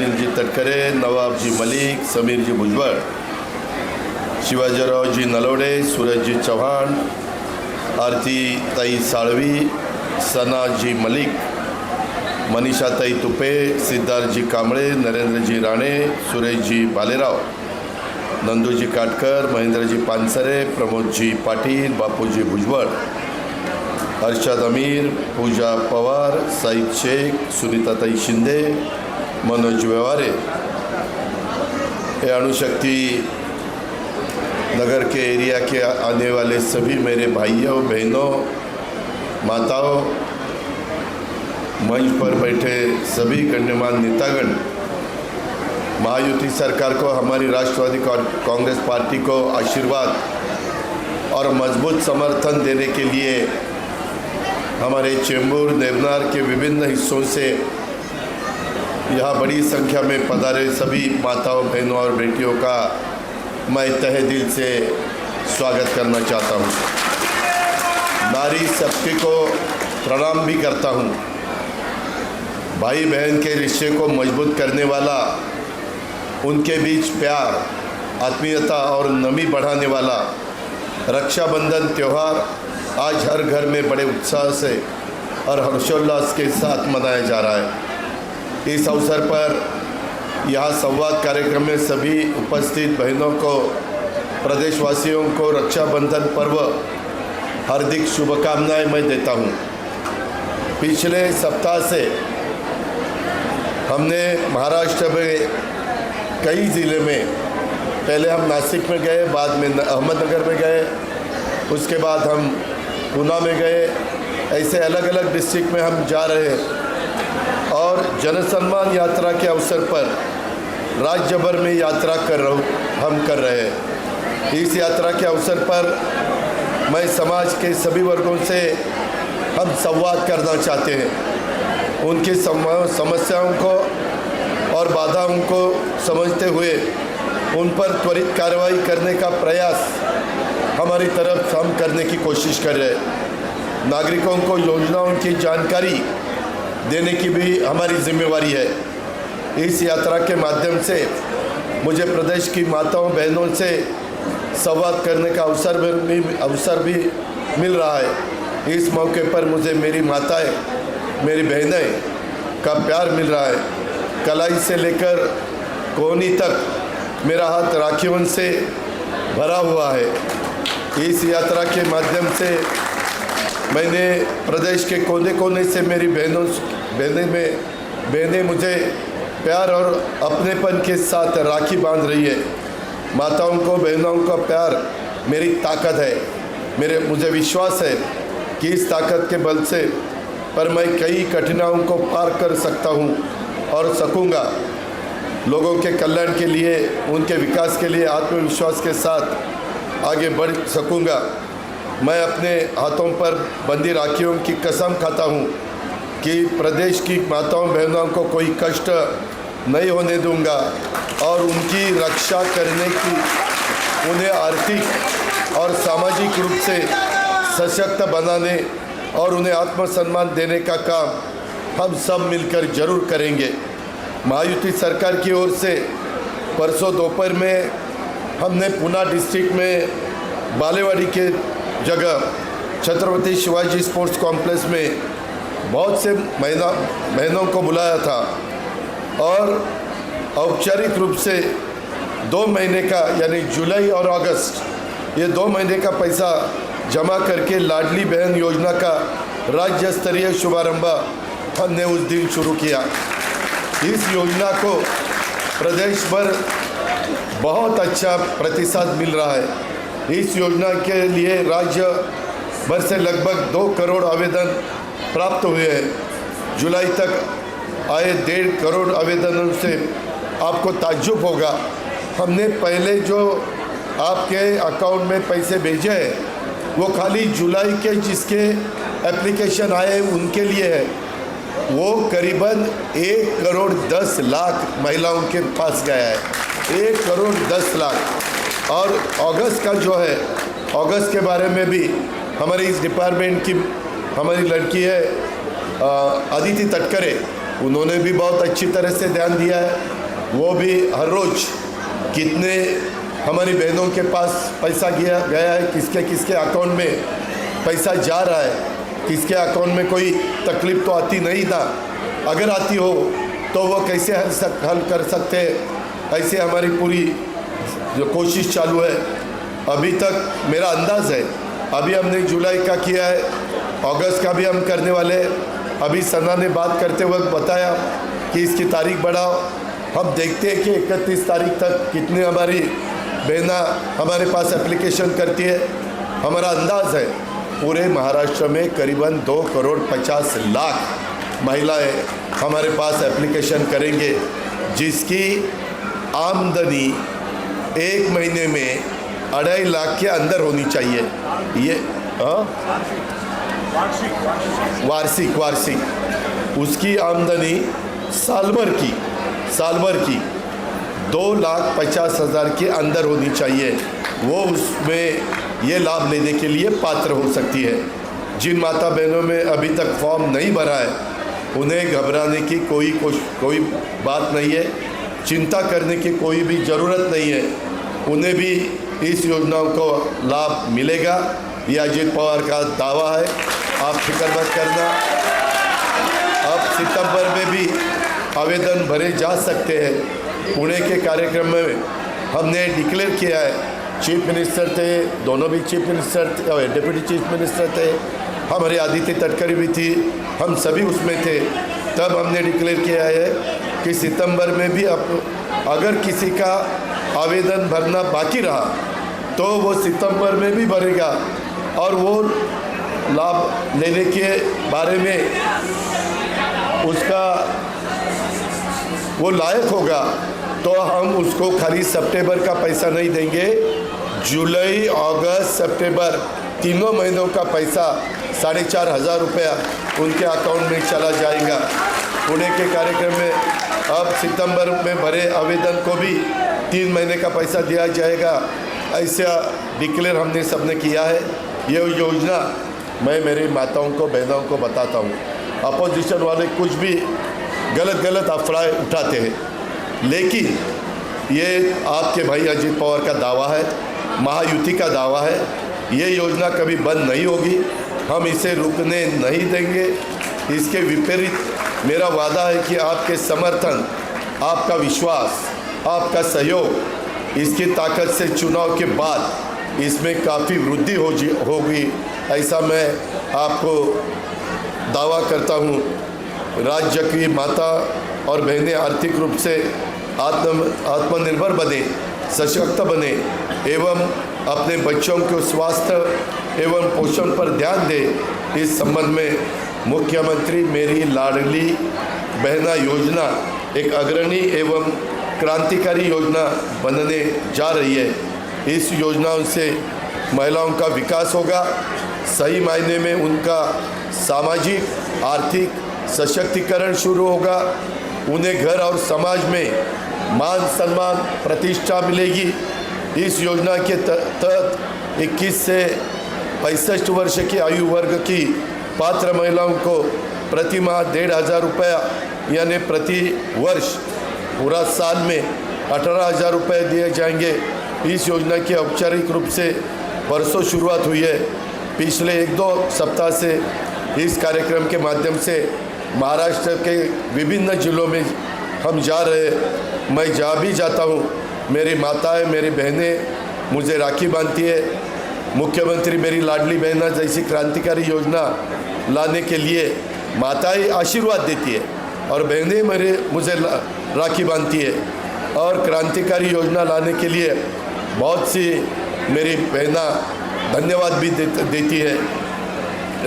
सुनील जी तटकरे, नवाब जी मलिक, समीर जी भुजबळ, शिवाजीराव जी नलवडे, सूरज जी चौहान, आरती ताई साळवी, सना जी मलिक, मनीषा ताई तुपे, सिद्धार्थ जी कांबळे, नरेंद्र जी राणे, सुरेश जी भालेराव, नंदू जी काटकर, महेंद्र जी पानसरे, प्रमोद जी पाटील, बापू जी भुजबळ, अर्शद अमीर, पूजा पवार, साईद शेख, सुनीताताई शिंदे, मनोज व्यवहारे, ये अणुशक्ति नगर के एरिया के आने वाले सभी मेरे भाइयों बहनों, माताओं, मंच पर बैठे सभी गण्यमान्य नेतागण, महायुति सरकार को, हमारी राष्ट्रवादी कांग्रेस पार्टी को आशीर्वाद और मजबूत समर्थन देने के लिए हमारे चेंबूर देवनार के विभिन्न हिस्सों से यहाँ बड़ी संख्या में पधारे सभी माताओं, बहनों और बेटियों का मैं तहे दिल से स्वागत करना चाहता हूँ। नारी शक्ति को प्रणाम भी करता हूँ। भाई बहन के रिश्ते को मजबूत करने वाला, उनके बीच प्यार, आत्मीयता और नमी बढ़ाने वाला रक्षाबंधन त्यौहार आज हर घर में बड़े उत्साह से और हर्षोल्लास के साथ मनाया जा रहा है। इस अवसर पर यहाँ संवाद कार्यक्रम में सभी उपस्थित बहनों को, प्रदेशवासियों को रक्षाबंधन पर्व हार्दिक शुभकामनाएं मैं देता हूँ। पिछले सप्ताह से हमने महाराष्ट्र में कई ज़िले में, पहले हम नासिक में गए, बाद में अहमदनगर में गए, उसके बाद हम पूना में गए, ऐसे अलग अलग डिस्ट्रिक्ट में हम जा रहे हैं और जनसम्मान यात्रा के अवसर पर राज्य भर में यात्रा कर रहे हैं। इस यात्रा के अवसर पर मैं समाज के सभी वर्गों से हम संवाद करना चाहते हैं। उनकी समस्याओं को और बाधाओं को समझते हुए उन पर त्वरित कार्रवाई करने का प्रयास हमारी तरफ हम करने की कोशिश कर रहे हैं। नागरिकों को योजनाओं की जानकारी देने की भी हमारी जिम्मेवारी है। इस यात्रा के माध्यम से मुझे प्रदेश की माताओं बहनों से संवाद करने का अवसर भी मिल रहा है। इस मौके पर मुझे मेरी माताएं, मेरी बहनें का प्यार मिल रहा है। कलाई से लेकर कोहनी तक मेरा हाथ राखियों से भरा हुआ है। इस यात्रा के माध्यम से मैंने प्रदेश के कोने कोने से मेरी बहनें मुझे प्यार और अपनेपन के साथ राखी बांध रही है। माताओं को, बहनों का प्यार मेरी ताकत है। मुझे विश्वास है कि इस ताकत के बल से पर मैं कई कठिनाइयों को पार कर सकता हूँ और सकूँगा। लोगों के कल्याण के लिए, उनके विकास के लिए आत्मविश्वास के साथ आगे बढ़ सकूँगा। मैं अपने हाथों पर बंधी राखियों की कसम खाता हूँ कि प्रदेश की माताओं बहनों को कोई कष्ट नहीं होने दूंगा और उनकी रक्षा करने की, उन्हें आर्थिक और सामाजिक रूप से सशक्त बनाने और उन्हें आत्मसम्मान देने का काम हम सब मिलकर जरूर करेंगे। महायुति सरकार की ओर से परसों दोपहर में हमने पूना डिस्ट्रिक्ट में बालेवाड़ी के जगह छत्रपति शिवाजी स्पोर्ट्स कॉम्प्लेक्स में बहुत से बहनों को बुलाया था और औपचारिक रूप से 2 महीने का, यानी जुलाई और अगस्त, ये 2 महीने का पैसा जमा करके लाडली बहन योजना का राज्य स्तरीय शुभारंभ हमने उस दिन शुरू किया। इस योजना को प्रदेश भर बहुत अच्छा प्रतिसाद मिल रहा है। इस योजना के लिए राज्य भर से लगभग 2 करोड़ आवेदन प्राप्त हुए हैं। जुलाई तक आए 1.5 करोड़ आवेदनों से आपको ताज्जुब होगा। हमने पहले जो आपके अकाउंट में पैसे भेजे हैं वो खाली जुलाई के जिसके एप्लीकेशन आए उनके लिए है। वो करीबन 1 करोड़ 10 लाख महिलाओं के पास गया है। 1 करोड़ 10 लाख। और अगस्त का जो है, अगस्त के बारे में भी हमारी इस डिपार्टमेंट की हमारी लड़की है अदिति तटकरे, उन्होंने भी बहुत अच्छी तरह से ध्यान दिया है। वो भी हर रोज़ कितने हमारी बहनों के पास पैसा गया है, किसके किसके अकाउंट में पैसा जा रहा है, किसके अकाउंट में कोई तकलीफ़ तो आती नहीं था, अगर आती हो तो वो कैसे हल कर सकते हैं, ऐसे हमारी पूरी जो कोशिश चालू है। अभी तक मेरा अंदाज़ है, अभी हमने जुलाई का किया है, अगस्त का भी हम करने वाले हैं। अभी सना ने बात करते वक्त बताया कि इसकी तारीख बढ़ाओ। हम देखते हैं कि 31 तारीख तक कितनी हमारी बहना हमारे पास एप्लीकेशन करती है। हमारा अंदाज़ है पूरे महाराष्ट्र में करीबन 2,50,00,000 महिलाएं हमारे पास एप्लीकेशन करेंगे, जिसकी आमदनी एक महीने में 2.5 लाख के अंदर होनी चाहिए। ये वार्षिक उसकी आमदनी साल भर की 2,50,000 के अंदर होनी चाहिए। वो उसमें ये लाभ लेने के लिए पात्र हो सकती है। जिन माता बहनों में अभी तक फॉर्म नहीं भरा है, उन्हें घबराने की कोई बात नहीं है, चिंता करने की कोई भी ज़रूरत नहीं है। उन्हें भी इस योजनाओं को लाभ मिलेगा, ये अजित पवार का दावा है, आप फिक्र मत करना। अब सितंबर में भी आवेदन भरे जा सकते हैं। पुणे के कार्यक्रम में हमने डिक्लेयर किया है, चीफ मिनिस्टर थे, दोनों भी चीफ मिनिस्टर थे, डिप्टी चीफ मिनिस्टर थे, हमारे आदित्य तटकरी भी थी, हम सभी उसमें थे। तब हमने डिक्लेयर किया है कि सितंबर में भी अगर किसी का आवेदन भरना बाकी रहा तो वो सितंबर में भी भरेगा और वो लाभ लेने के बारे में उसका वो लायक होगा, तो हम उसको खाली सितंबर का पैसा नहीं देंगे, जुलाई, अगस्त, सितंबर तीनों महीनों का पैसा 4,500 रुपया उनके अकाउंट में चला जाएगा। पुणे के कार्यक्रम में अब सितंबर में भरे आवेदन को भी 3 महीने का पैसा दिया जाएगा, ऐसा डिक्लेयर हमने सबने किया है। ये योजना मैं मेरी माताओं को, बहनों को बताता हूँ। अपोजिशन वाले कुछ भी गलत अफवाहें उठाते हैं, लेकिन ये आपके भाई अजित पवार का दावा है, महायुति का दावा है। ये योजना कभी बंद नहीं होगी, हम इसे रुकने नहीं देंगे। इसके विपरीत मेरा वादा है कि आपके समर्थन, आपका विश्वास, आपका सहयोग, इसकी ताकत से चुनाव के बाद इसमें काफ़ी वृद्धि होगी, ऐसा मैं आपको दावा करता हूँ। राज्य की माता और बहनें आर्थिक रूप से आत्मनिर्भर बने, सशक्त बने एवं अपने बच्चों के स्वास्थ्य एवं पोषण पर ध्यान दें। इस संबंध में मुख्यमंत्री मेरी लाडली बहना योजना एक अग्रणी एवं क्रांतिकारी योजना बनने जा रही है। इस योजनाओं से महिलाओं का विकास होगा, सही मायने में उनका सामाजिक आर्थिक सशक्तिकरण शुरू होगा, उन्हें घर और समाज में मान सम्मान प्रतिष्ठा मिलेगी। इस योजना के तहत 21 से 65 वर्ष की आयु वर्ग की पात्र महिलाओं को प्रति माह 1,500 रुपया यानी प्रति वर्ष पूरा साल में 18,000 रुपये दिए जाएंगे। इस योजना की औपचारिक रूप से परसों शुरुआत हुई है। पिछले 1-2 सप्ताह से इस कार्यक्रम के माध्यम से महाराष्ट्र के विभिन्न जिलों में हम जा रहे हैं। मैं जहाँ भी जाता हूँ, मेरी माताएं, मेरी बहनें मुझे राखी बांधती है। मुख्यमंत्री मेरी लाडली बहना जैसी क्रांतिकारी योजना लाने के लिए माताएं आशीर्वाद देती है और बहनें मुझे राखी बांधती है और क्रांतिकारी योजना लाने के लिए बहुत सी मेरी बहना धन्यवाद भी देती है।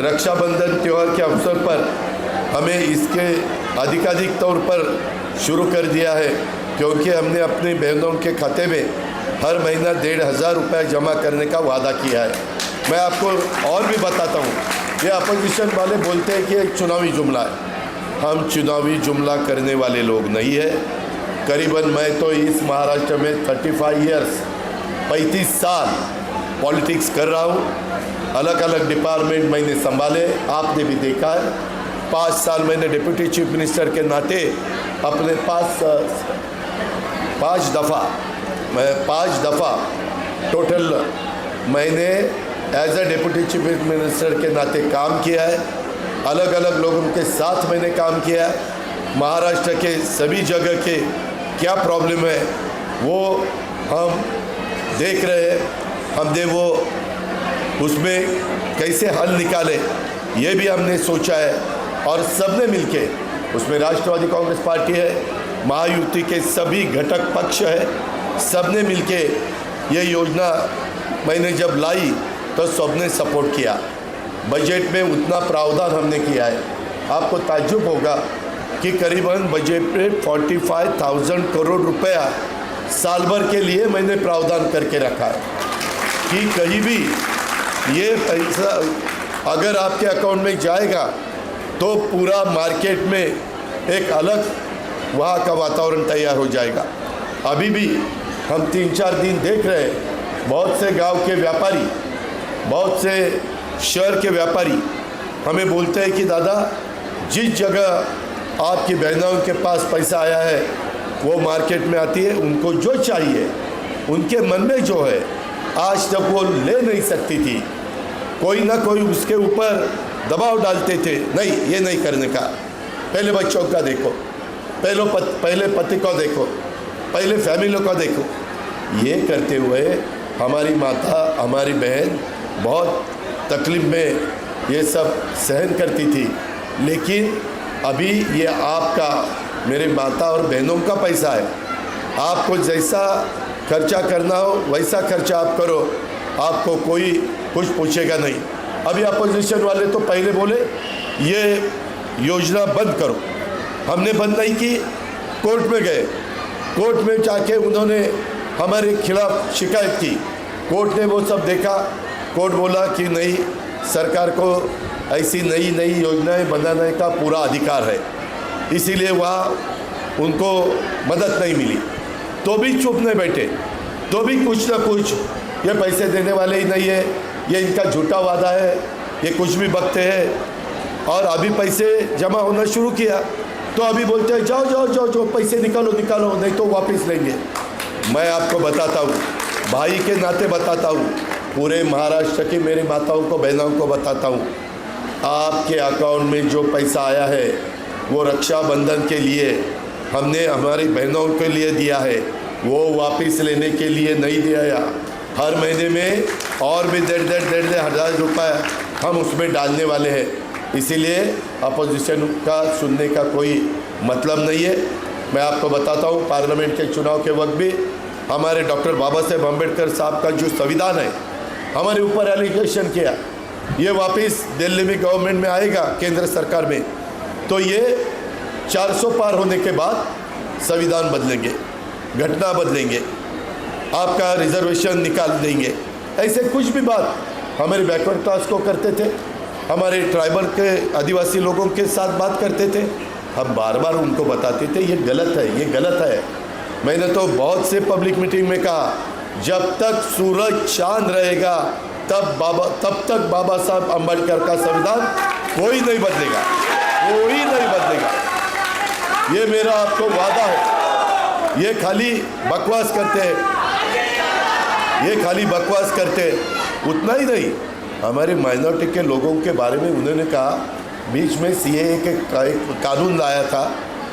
रक्षाबंधन त्यौहार के अवसर पर हमें इसके आधिकारिक तौर पर शुरू कर दिया है, क्योंकि हमने अपनी बहनों के खाते में हर महीना 1,500 रुपये जमा करने का वादा किया है। मैं आपको और भी बताता हूँ, ये अपोजिशन वाले बोलते हैं कि एक चुनावी जुमला है। हम चुनावी जुमला करने वाले लोग नहीं है। करीबन मैं तो इस महाराष्ट्र में 35 साल पॉलिटिक्स कर रहा हूँ। अलग अलग डिपार्टमेंट मैंने संभाले, आपने भी देखा है। 5 साल मैंने डिप्टी चीफ मिनिस्टर के नाते अपने पाँच दफ़ा टोटल मैंने as a deputy chief minister के नाते काम किया है। अलग अलग लोगों के साथ मैंने काम किया है। महाराष्ट्र के सभी जगह के क्या प्रॉब्लम है वो हम देख रहे हैं। हमने वो उसमें कैसे हल निकाले ये भी हमने सोचा है, और सबने मिलके उसमें राष्ट्रवादी कांग्रेस पार्टी है, महायुति के सभी घटक पक्ष है, सबने मिलके ये योजना मैंने जब लाई तो सबने सपोर्ट किया। बजट में उतना प्रावधान हमने किया है। आपको ताज्जुब होगा कि करीबन बजट में 45,000 करोड़ रुपया साल भर के लिए मैंने प्रावधान करके रखा है कि कहीं भी ये पैसा अगर आपके अकाउंट में जाएगा तो पूरा मार्केट में एक अलग वहाँ का वातावरण तैयार हो जाएगा। अभी भी हम 3-4 दिन देख रहे हैं, बहुत से गांव के व्यापारी, बहुत से शहर के व्यापारी हमें बोलते हैं कि दादा जिस जगह आपकी बहनों के पास पैसा आया है वो मार्केट में आती है, उनको जो चाहिए उनके मन में जो है आज तक वो ले नहीं सकती थी। कोई ना कोई उसके ऊपर दबाव डालते थे, नहीं ये नहीं करने का, पहले बच्चों का देखो, पहले पति को देखो, पहले फैमिली को देखो। ये करते हुए हमारी माता, हमारी बहन बहुत तकलीफ में ये सब सहन करती थी। लेकिन अभी ये आपका, मेरे माता और बहनों का पैसा है। आपको जैसा खर्चा करना हो वैसा खर्चा आप करो, आपको कोई कुछ पूछेगा नहीं। अभी अपोजिशन वाले तो पहले बोले ये योजना बंद करो, हमने बंद नहीं की, कोर्ट में गए, कोर्ट में जाके उन्होंने हमारे खिलाफ शिकायत की, कोर्ट ने वो सब देखा, कोर्ट बोला कि नहीं, सरकार को ऐसी नई योजनाएं बनाने का पूरा अधिकार है, इसीलिए वहाँ उनको मदद नहीं मिली। तो भी चुप नहीं बैठे, तो भी कुछ ना कुछ ये पैसे देने वाले ही नहीं है, ये इनका झूठा वादा है, ये कुछ भी बकते हैं। और अभी पैसे जमा होना शुरू किया तो अभी बोलते हैं जाओ पैसे निकालो नहीं तो वापस लेंगे। मैं आपको बताता हूँ, भाई के नाते बताता हूँ, पूरे महाराष्ट्र की मेरी माताओं को, बहनों को बताता हूँ, आपके अकाउंट में जो पैसा आया है वो रक्षाबंधन के लिए हमने हमारी बहनों के लिए दिया है, वो वापस लेने के लिए नहीं दिया। हर महीने में और भी 1,500 रुपये हम उसमें डालने वाले हैं। इसीलिए अपोजिशन का सुनने का कोई मतलब नहीं है। मैं आपको बताता हूँ, पार्लियामेंट के चुनाव के वक्त भी हमारे डॉक्टर बाबा साहेब अम्बेडकर साहब का जो संविधान है हमारे ऊपर एलिगेशन किया, ये वापस दिल्ली में गवर्नमेंट में आएगा, केंद्र सरकार में, तो ये 400 पार होने के बाद संविधान बदलेंगे, घटना बदलेंगे, आपका रिजर्वेशन निकाल देंगे। ऐसे कुछ भी बात हमारे बैकवर्ड क्लास को करते थे, हमारे ट्राइबल के आदिवासी लोगों के साथ बात करते थे। हम बार बार उनको बताते थे ये गलत है, ये गलत है। मैंने तो बहुत से पब्लिक मीटिंग में कहा, जब तक सूरज चांद रहेगा तब तक बाबा साहब अम्बेडकर का संविधान कोई नहीं बदलेगा, कोई नहीं बदलेगा। ये मेरा आपको वादा है। ये खाली बकवास करते हैं, ये खाली बकवास करते हैं। उतना ही नहीं, हमारे माइनॉरिटी के लोगों के बारे में उन्होंने कहा, बीच में सीएए के कानून लाया था,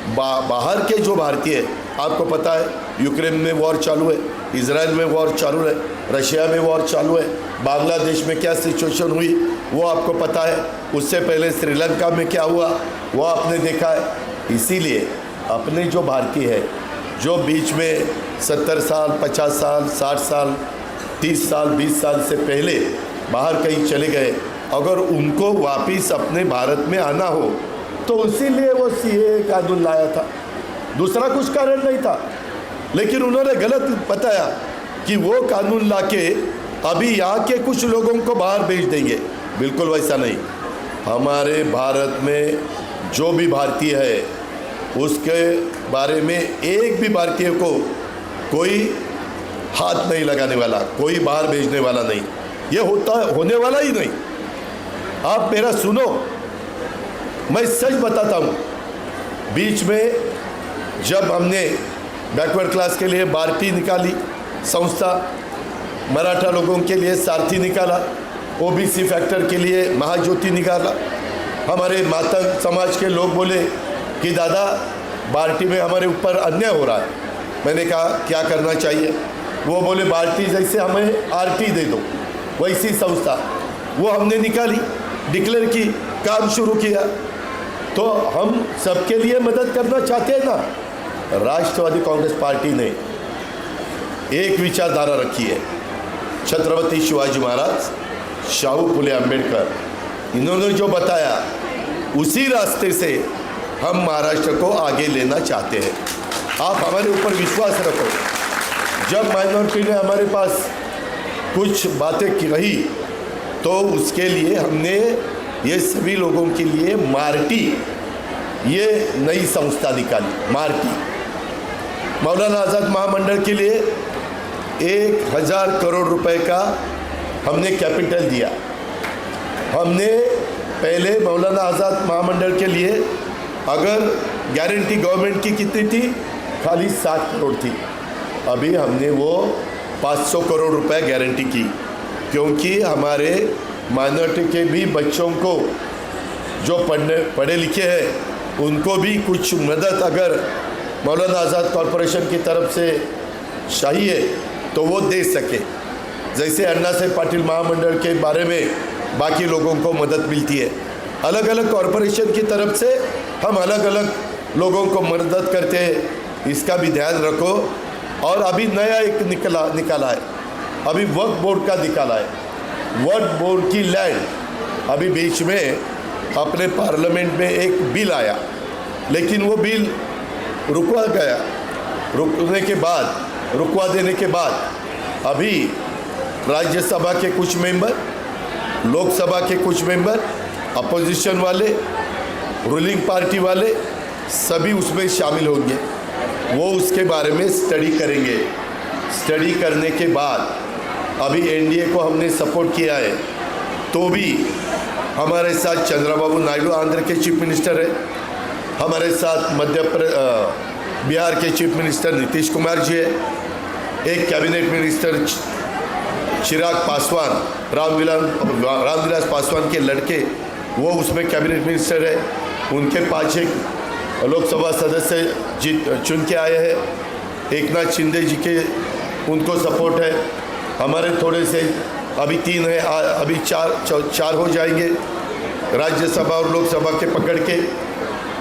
बाहर के जो भारतीय, आपको पता है यूक्रेन में वॉर चालू है, इजराइल में वॉर चालू है, रशिया में वॉर चालू है, बांग्लादेश में क्या सिचुएशन हुई वो आपको पता है, उससे पहले श्रीलंका में क्या हुआ वो आपने देखा है। इसीलिए अपने जो भारतीय है, जो बीच में 70 साल, 50 साल, 60 साल, 30 साल, 20 साल से पहले बाहर कहीं चले गए, अगर उनको वापस अपने भारत में आना हो तो इसीलिए वो सीएए कानून लाया था, दूसरा कुछ कारण नहीं था। लेकिन उन्होंने गलत बताया कि वो कानून लाके अभी यहाँ के कुछ लोगों को बाहर भेज देंगे। बिल्कुल वैसा नहीं। हमारे भारत में जो भी भारतीय है उसके बारे में एक भी भारतीय को कोई हाथ नहीं लगाने वाला, कोई बाहर भेजने वाला नहीं, ये होने वाला ही नहीं। आप मेरा सुनो, मैं सच बताता हूँ, बीच में जब हमने बैकवर्ड क्लास के लिए बार्टी निकाली संस्था, मराठा लोगों के लिए सारथी निकाला, ओबीसी फैक्टर के लिए महाज्योति निकाला, हमारे मातंग समाज के लोग बोले कि दादा बार्टी में हमारे ऊपर अन्याय हो रहा है। मैंने कहा क्या करना चाहिए? वो बोले बार्टी जैसे हमें आरटी दे दो, वैसी संस्था वो हमने निकाली, डिक्लेयर की, काम शुरू किया। तो हम सबके लिए मदद करना चाहते हैं ना। राष्ट्रवादी कांग्रेस पार्टी ने एक विचारधारा रखी है, छत्रपति शिवाजी महाराज, शाहू फुले अम्बेडकर, इन्होंने जो बताया उसी रास्ते से हम महाराष्ट्र को आगे लेना चाहते हैं। आप हमारे ऊपर विश्वास रखो। जब माइनॉरिटी ने हमारे पास कुछ बातें की रही तो उसके लिए हमने ये सभी लोगों के लिए मार्टी, ये नई संस्था निकाली। मार्टी मौलाना आज़ाद महामंडल के लिए 1000 करोड़ रुपए का हमने कैपिटल दिया। हमने पहले मौलाना आज़ाद महामंडल के लिए अगर गारंटी गवर्नमेंट की कितनी थी? खाली 7 करोड़ थी। अभी हमने वो 500 करोड़ रुपए गारंटी की, क्योंकि हमारे माइनॉरिटी के भी बच्चों को जो पढ़े लिखे हैं उनको भी कुछ मदद अगर मौलाना आज़ाद कॉरपोरेशन की तरफ से चाहिए तो वो दे सके। जैसे अन्ना साहेब पाटिल महामंडल के बारे में बाकी लोगों को मदद मिलती है, अलग अलग कॉरपोरेशन की तरफ से हम अलग अलग लोगों को मदद करते हैं। इसका भी ध्यान रखो। और अभी नया एक निकाला है, अभी वक्फ बोर्ड का निकाला है। वक्फ बोर्ड की लैंड अभी बीच में अपने पार्लियामेंट में एक बिल आया, लेकिन वो बिल रुकवा गया। रुकवा देने के बाद अभी राज्यसभा के कुछ मेंबर, लोकसभा के कुछ मेंबर, अपोजिशन वाले, रूलिंग पार्टी वाले सभी उसमें शामिल होंगे। वो उसके बारे में स्टडी करेंगे। स्टडी करने के बाद अभी एनडीए को हमने सपोर्ट किया है, तो भी हमारे साथ चंद्रबाबू नायडू आंध्र के चीफ मिनिस्टर है, हमारे साथ बिहार के चीफ मिनिस्टर नीतीश कुमार जी है, एक कैबिनेट मिनिस्टर चिराग पासवान, रामविलास पासवान के लड़के, वो उसमें कैबिनेट मिनिस्टर है। उनके 5 एक लोकसभा सदस्य चुन के आए हैं। एकनाथ शिंदे जी के उनको सपोर्ट है। हमारे थोड़े से अभी 3 है, अभी 4 हो जाएंगे राज्यसभा और लोकसभा के पकड़ के,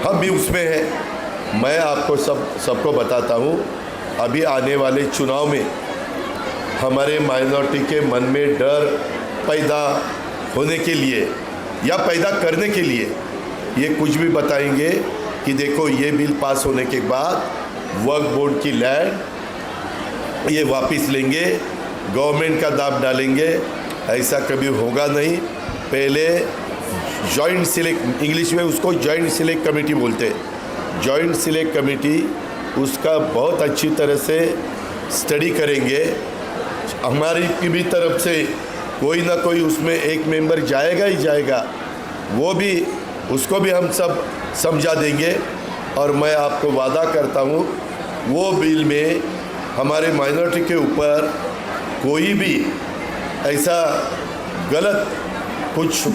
हम भी उसमें हैं। मैं आपको सबको बताता हूँ, अभी आने वाले चुनाव में हमारे माइनॉरिटी के मन में डर पैदा होने के लिए या पैदा करने के लिए ये कुछ भी बताएंगे कि देखो ये बिल पास होने के बाद वक्फ बोर्ड की लैंड ये वापस लेंगे, गवर्नमेंट का दाब डालेंगे। ऐसा कभी होगा नहीं। पहले जॉइंट सिलेक्ट, इंग्लिश में उसको जॉइंट सिलेक्ट कमेटी बोलते हैं। जॉइंट सिलेक्ट कमेटी उसका बहुत अच्छी तरह से स्टडी करेंगे। हमारी की भी तरफ से कोई ना कोई उसमें एक मेंबर जाएगा ही जाएगा, वो भी उसको भी हम सब समझा देंगे। और मैं आपको वादा करता हूँ वो बिल में हमारे माइनॉरिटी के ऊपर कोई भी ऐसा गलत कुछ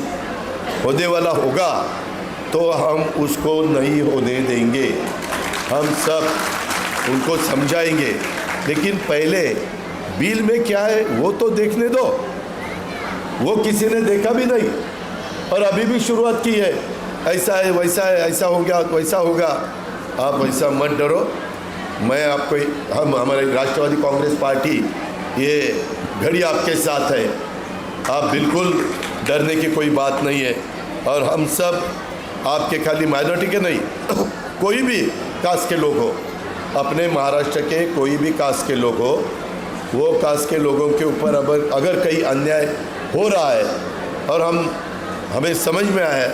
होने वाला होगा तो हम उसको नहीं होने देंगे। हम सब उनको समझाएंगे, लेकिन पहले बिल में क्या है वो तो देखने दो। वो किसी ने देखा भी नहीं और अभी भी शुरुआत की है, ऐसा है वैसा है, ऐसा हो गया वैसा होगा। आप वैसा मत डरो। मैं आपको, हमारी राष्ट्रवादी कांग्रेस पार्टी ये घड़ी आपके साथ है। आप बिल्कुल डरने की कोई बात नहीं है। और हम सब आपके खाली माइनॉरिटी के नहीं, कोई भी कास्ट के लोग हो, अपने महाराष्ट्र के कोई भी कास्ट के लोग हो, वो कास्ट के लोगों के ऊपर अगर कहीं अन्याय हो रहा है और हमें समझ में आया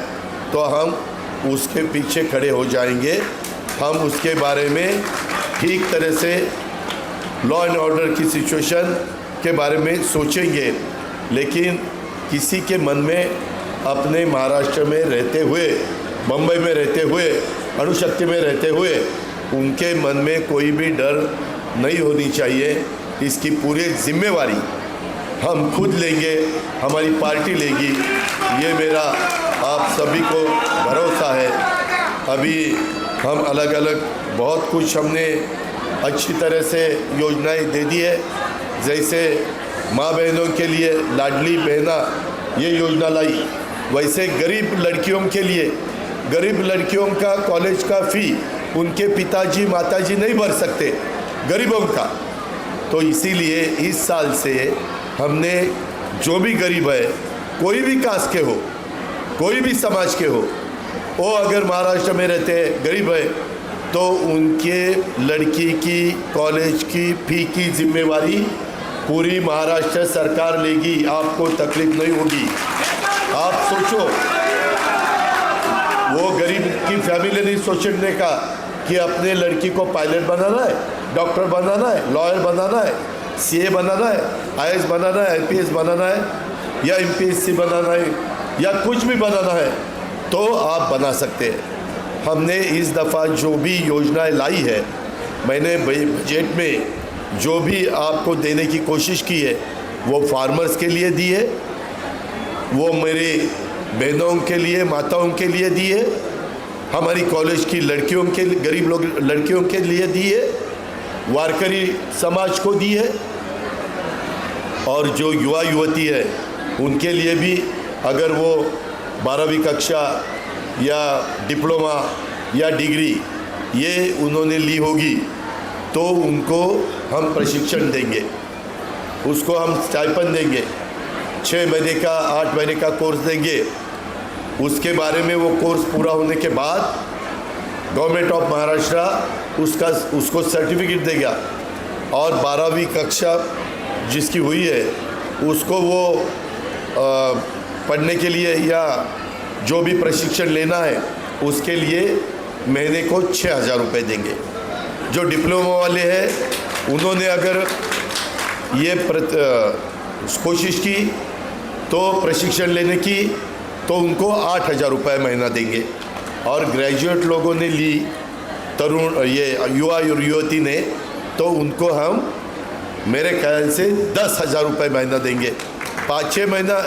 तो हम उसके पीछे खड़े हो जाएंगे। हम उसके बारे में ठीक तरह से लॉ एंड ऑर्डर की सिचुएशन के बारे में सोचेंगे। लेकिन किसी के मन में अपने महाराष्ट्र में रहते हुए बम्बई में रहते हुए, अणुशक्ति में रहते हुए उनके मन में कोई भी डर नहीं होनी चाहिए। इसकी पूरी जिम्मेवारी हम खुद लेंगे, हमारी पार्टी लेगी, ये मेरा आप सभी को भरोसा है। अभी हम अलग अलग बहुत कुछ हमने अच्छी तरह से योजनाएं दे दी है, जैसे माँ बहनों के लिए लाडली बहना ये योजना लाई, वैसे गरीब लड़कियों के लिए, गरीब लड़कियों का कॉलेज का फ़ी उनके पिताजी माताजी नहीं भर सकते, गरीबों का, तो इसीलिए इस साल से हमने जो भी गरीब है, कोई भी कास्ट के हो, कोई भी समाज के हो, वो अगर महाराष्ट्र में रहते हैं, गरीब है, तो उनके लड़की की कॉलेज की फ़ी की जिम्मेवारी पूरी महाराष्ट्र सरकार लेगी, आपको तकलीफ नहीं होगी। आप सोचो, वो गरीब की फैमिली नहीं सोचने का कि अपने लड़की को पायलट बनाना है, डॉक्टर बनाना है, लॉयर बनाना है, सीए बनाना है, आईएएस बनाना है, आईपीएस बनाना है या एमपीएससी बनाना है या कुछ भी बनाना है, तो आप बना सकते हैं। हमने इस दफ़ा जो भी योजनाएं लाई है, मैंने बजट में जो भी आपको देने की कोशिश की है, वो फार्मर्स के लिए दी है, वो मेरे बहनों के लिए, माताओं के लिए दी है, हमारी कॉलेज की लड़कियों के, गरीब लोग लड़कियों के लिए दी है, वारकरी समाज को दी है, और जो युवा युवती है उनके लिए भी, अगर वो 12वीं कक्षा या डिप्लोमा या डिग्री ये उन्होंने ली होगी, तो उनको हम प्रशिक्षण देंगे, उसको हम स्टाइपेंड देंगे, 6 महीने का 8 महीने का कोर्स देंगे। उसके बारे में वो कोर्स पूरा होने के बाद गवर्नमेंट ऑफ महाराष्ट्र उसको सर्टिफिकेट देगा, और 12वीं कक्षा जिसकी हुई है उसको वो पढ़ने के लिए या जो भी प्रशिक्षण लेना है उसके लिए महीने को 6,000 रुपये देंगे। जो डिप्लोमा वाले हैं उन्होंने अगर ये कोशिश की तो प्रशिक्षण लेने की, तो उनको 8,000 रुपये महीना देंगे, और ग्रेजुएट लोगों ने ली, तरुण ये युवा और युवती ने, तो उनको हम मेरे ख्याल से 10,000 रुपये महीना देंगे, 5-6 महीना।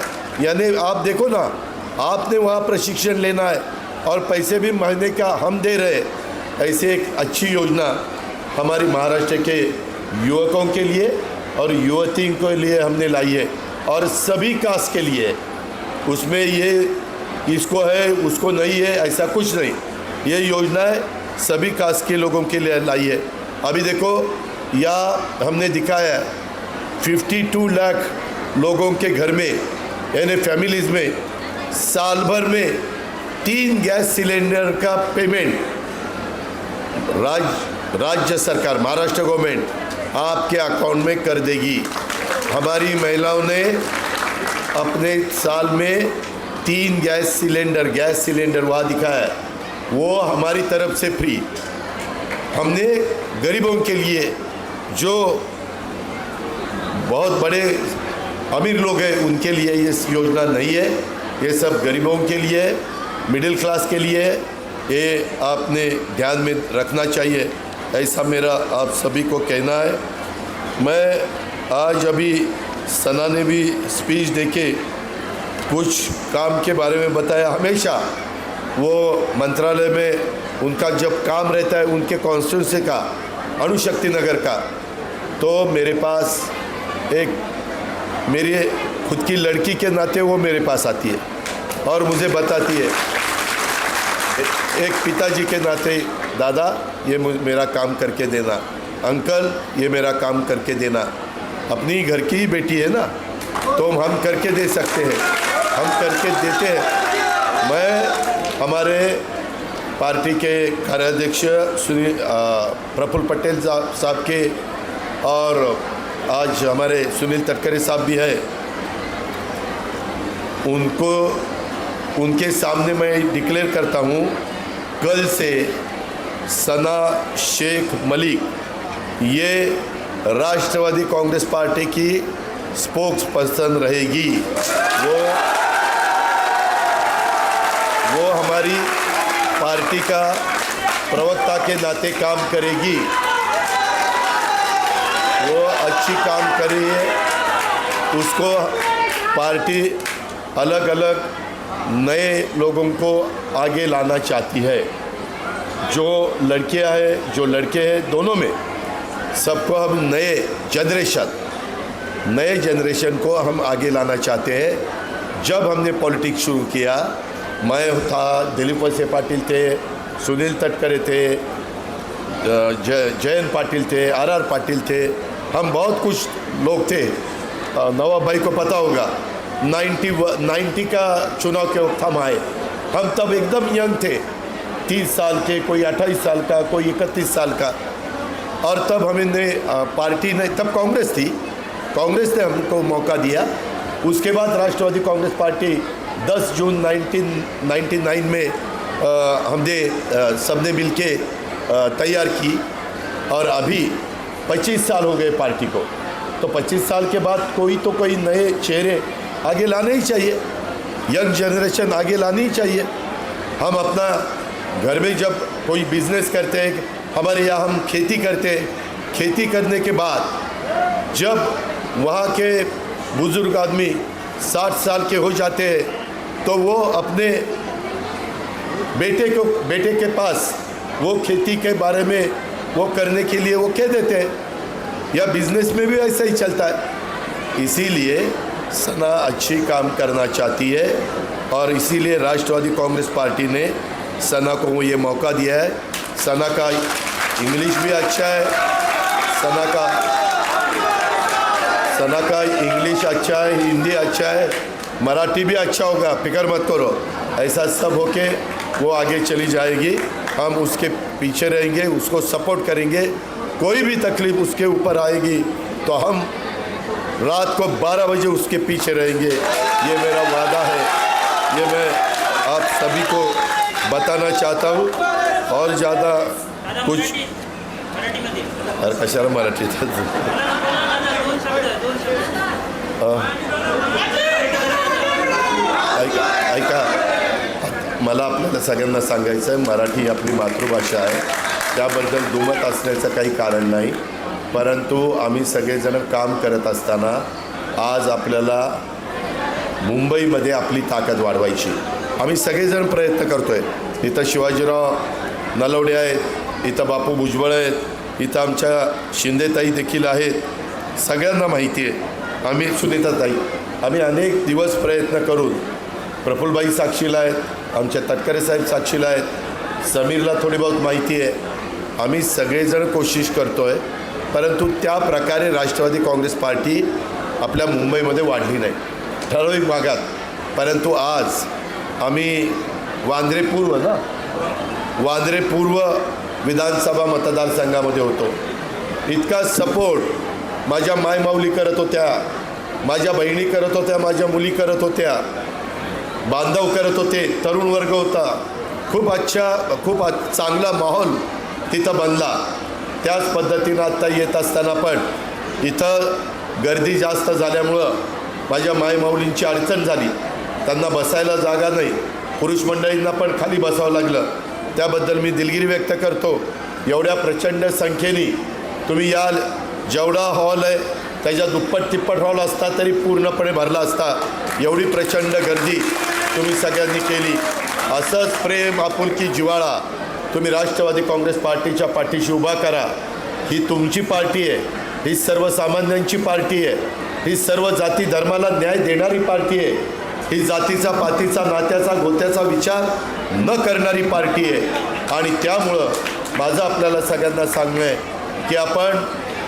यानी आप देखो ना, आपने वहाँ प्रशिक्षण लेना है और पैसे भी महीने का हम दे रहे। ऐसे एक अच्छी योजना हमारी महाराष्ट्र के युवकों के लिए और युवतियों के लिए हमने लाई है, और सभी कास्ट के लिए। उसमें ये इसको है उसको नहीं है ऐसा कुछ नहीं, ये योजनाएं सभी कास्ट के लोगों के लिए लाई है। अभी देखो, या हमने दिखाया 52 लाख लोगों के घर में, यानी फैमिलीज़ में, साल भर में 3 गैस सिलेंडर का पेमेंट राज्य सरकार, महाराष्ट्र गवर्नमेंट आपके अकाउंट में कर देगी। हमारी महिलाओं ने अपने साल में 3 गैस सिलेंडर वहाँ दिखाया, वो हमारी तरफ से फ्री। हमने गरीबों के लिए, जो बहुत बड़े अमीर लोग हैं उनके लिए ये योजना नहीं है, ये सब गरीबों के लिए, मिडिल क्लास के लिए, ये आपने ध्यान में रखना चाहिए, ऐसा मेरा आप सभी को कहना है। मैं आज अभी सना ने भी स्पीच देके कुछ काम के बारे में बताया। हमेशा वो मंत्रालय में उनका जब काम रहता है उनके कॉन्स्टिट्यूंसी का, अणुशक्ति नगर का, तो मेरे पास एक मेरी खुद की लड़की के नाते वो मेरे पास आती है और मुझे बताती है, एक पिताजी के नाते, दादा ये मेरा काम करके देना, अंकल ये मेरा काम करके देना। अपनी घर की ही बेटी है ना, तो हम करके दे सकते हैं, हम करके देते हैं। मैं हमारे पार्टी के कार्याध्यक्ष प्रफुल्ल पटेल साहब के, और आज हमारे सुनील तटकरे साहब भी है, उनके सामने मैं डिक्लेयर करता हूँ, कल से सना शेख मलिक ये राष्ट्रवादी कांग्रेस पार्टी की स्पोक्स पर्सन रहेगी। वो हमारी पार्टी का प्रवक्ता के नाते काम करेगी, वो अच्छी काम कर रही है। उसको पार्टी अलग अलग नए लोगों को आगे लाना चाहती है। जो लड़कियां हैं, जो लड़के हैं, दोनों में सबको हम नए जनरेशन को हम आगे लाना चाहते हैं। जब हमने पॉलिटिक्स शुरू किया, मैं था, दिलीप वळसे पाटील थे, सुनील तटकरे थे, जयंत पाटिल थे, आर पाटिल थे, हम बहुत कुछ लोग थे। नवाब भाई को पता होगा 90 का चुनाव के वक्त हम आए। हम तब एकदम यंग थे, 30 साल के, कोई 28 साल का, कोई 31 साल का। और तब हमने पार्टी ने, तब कांग्रेस ने हमको मौका दिया। उसके बाद राष्ट्रवादी कांग्रेस पार्टी 10 जून 1999 में हमने सबने मिलके तैयार की। और अभी 25 साल हो गए पार्टी को। तो 25 साल के बाद कोई नए चेहरे आगे लाने ही चाहिए, यंग जनरेशन आगे लानी ही चाहिए। हम अपना घर में जब कोई बिजनेस करते हैं, हमारे यहाँ हम खेती करते हैं, खेती करने के बाद जब वहाँ के बुज़ुर्ग आदमी 60 साल के हो जाते हैं, तो वो अपने बेटे के पास वो खेती के बारे में वो करने के लिए वो कह देते हैं। या बिजनेस में भी ऐसा ही चलता है। इसीलिए सना अच्छी काम करना चाहती है और इसीलिए राष्ट्रवादी कांग्रेस पार्टी ने सना को ये मौका दिया है। सना का इंग्लिश भी अच्छा है, सना का इंग्लिश अच्छा है, हिंदी अच्छा है, मराठी भी अच्छा होगा, फिक्र मत करो। ऐसा सब होके वो आगे चली जाएगी। हम उसके पीछे रहेंगे, उसको सपोर्ट करेंगे। कोई भी तकलीफ उसके ऊपर आएगी तो हम रात को 12 बजे उसके पीछे रहेंगे। ये मेरा वादा है, ये मैं आप सभी को बताना चाहता हूँ। और ज़्यादा कुछ कशाला मराठी ऐका, मला आपल्याला सगळ्यांना सांगायचं आहे, मराठी आपली मातृभाषा आहे, त्याबद्दल दुमत असण्याचं काही कारण नाही। परंतु आम्ही सगळेजण काम करत असताना आज आपल्याला मुंबईमध्ये आपली ताकद वाढवायची, आम्ही सगळेजण प्रयत्न करतो आहे। इथं शिवाजीराव नलवडे आहेत, इथं बापू भुजबळ आहेत, इथं आमच्या शिंदेताई देखील आहेत, सगळ्यांना माहिती आहे। आम्ही सुनीताताई, आम्ही अनेक दिवस प्रयत्न करून, प्रफुल्लबाई साक्षीला आहेत, आमच्या तटकरे साहेब साक्षीला आहेत, समीरला थोडी बहुत माहिती आहे। आम्ही सगळेजण कोशिश करतो आहे, परंतु त्या प्रकारे राष्ट्रवादी काँग्रेस पार्टी आपल्या मुंबईमध्ये वाढली नाही ठराविक भागात। परंतु आज आम्ही वांद्रे पूर्व विधानसभा मतदारसंघामध्ये होतो। इतका सपोर्ट माझ्या मायमाऊली करत होत्या, माझ्या बहिणी करत होत्या, माझ्या मुली करत होत्या, बांधव करत होते, तरुण वर्ग होता। खूप चांगला माहोल तिथं बनला। त्याच पद्धतीनं आत्ता येत असताना पण इथं गर्दी जास्त झाल्यामुळं माझ्या मायमाऊलींची अडचण झाली, त्यांना बसायला जागा नाही, पुरुष मंडळींना पण खाली बसावं लागलं। त्याबद्दल मी दिलगिरी व्यक्त करतो। एवढ्या प्रचंड संख्येने तुम्ही याल, जेवढा हॉल आहे त्याच्या दुप्पट तिप्पट हॉल असता तरी पूर्णपणे भरला असता। एवढी प्रचंड गर्दी तुम्ही सगळ्यांनी केली। असंच प्रेम, आपुलकी, जिव्हाळा तुम्ही राष्ट्रवादी काँग्रेस पार्टीच्या पाठीशी उभा करा। ही तुमची पार्टी आहे, ही सर्वसामान्यांची पार्टी आहे, ही सर्व जाती धर्माला न्याय देणारी पार्टी आहे, ही जातीचा पातीचा नात्याचा गोत्याचा विचार न करणारी पार्टी आहे। आणि त्यामुळं माझं आपल्याला सगळ्यांना सांगणं आहे की आपण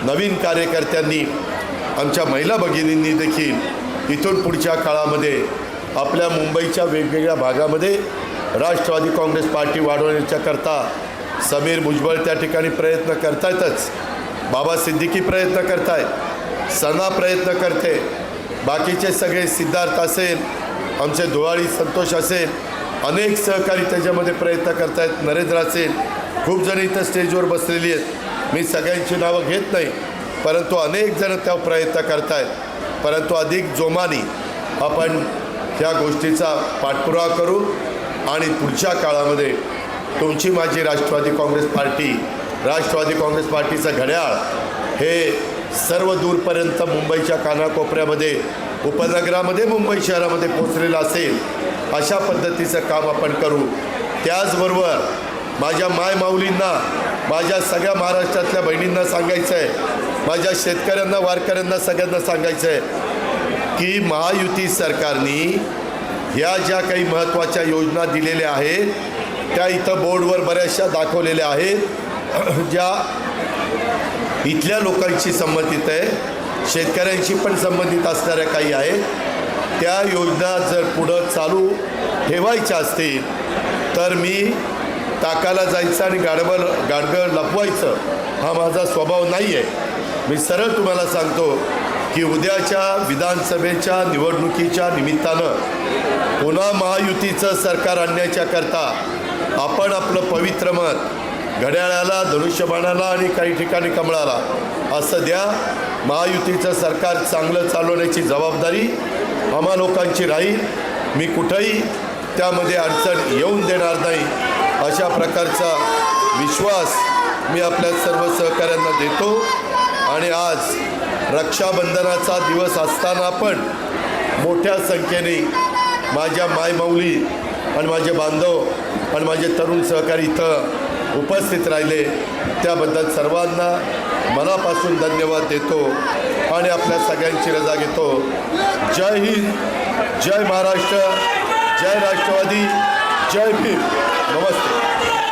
नवीन कार्यकर्त्यांनी, आमच्या महिला भगिनींनी देखील इथून पुढच्या काळामध्ये आपल्या मुंबईच्या वेगवेगळ्या भागामध्ये राष्ट्रवादी काँग्रेस पार्टी वाढवण्याच्या करता समीर भुजबळ त्या ठिकाणी प्रयत्न करतायतच, बाबा सिद्दीकी प्रयत्न करतायत, सना प्रयत्न करते, बाकीचे सगळे सिद्धार्थ असेल, आमचे धुवाळी संतोष असेल, अनेक सहकारी त्याच्यामध्ये प्रयत्न करतायत, नरेंद्र असेल, खूप जण इथं स्टेजवर बसलेली आहेत। मी सगळ्यांची नावं घेत नाही, परंतु अनेक जण त्या प्रयत्न करतायत। परंतु अधिक जोमाने आपण ह्या गोष्टीचा पाठपुरावा करू आणि पुढच्या काळामध्ये तुमची माझी राष्ट्रवादी काँग्रेस पार्टीचं घड्याळ हे सर्व दूरपर्यंत मुंबईच्या कानाकोपऱ्यामध्ये, उपनगरामध्ये, मुंबई शहरामध्ये पोचलेलं असेल अशा पद्धतीचं काम आपण करू. त्याचबरोबर माझ्या मायमाऊलींना, माझ्या सगळ्या महाराष्ट्रातल्या बहिणींना सांगायचं आहे, माझ्या शेतकऱ्यांना, वारकऱ्यांना, सगळ्यांना सांगायचं आहे की महायुती सरकारने ह्या ज्या काही महत्त्वाच्या योजना दिलेल्या आहेत त्या इथं बोर्डवर बऱ्याचशा दाखवलेल्या आहेत, ज्या इथल्या लोकांशी संबंधित आहे, शेतकऱ्यांशी पण संबंधित असणाऱ्या काही आहेत. त्या योजना जर पुढं चालू ठेवायच्या असतील तर मी टाकाला जायचं आणि गाडगं लपवायचं हा माझा स्वभाव नाही आहे. मी सरळ तुम्हाला सांगतो की उद्याच्या विधानसभेच्या निवडणुकीच्या निमित्तानं पुन्हा महायुतीचं सरकार आणण्याच्या करता आपण आपलं पवित्र मत घड्याळाला, धनुष्यबाणाला आणि काही ठिकाणी कमळाला असं द्या. महायुतीचं सरकार चांगलं चालवण्याची जबाबदारी आम्हा लोकांची राहील. मी कुठंही त्यामध्ये अडचण येऊन देणार नाही अशा प्रकारचा विश्वास मी आपल्या सर्व सहकाऱ्यांना देतो. आणि आज रक्षाबंधनाचा दिवस असताना पण मोठ्या संख्येने माझ्या मायमाऊली आणि माझे बांधव आणि माझे तरुण सहकारी इथं उपस्थित राहिले, त्याबद्दल सर्वांना मनापासून धन्यवाद देतो आणि आपल्या सगळ्यांची रजा घेतो. जय हिंद, जय महाराष्ट्र, जय राष्ट्रवादी, जय भीम. नमस्ते.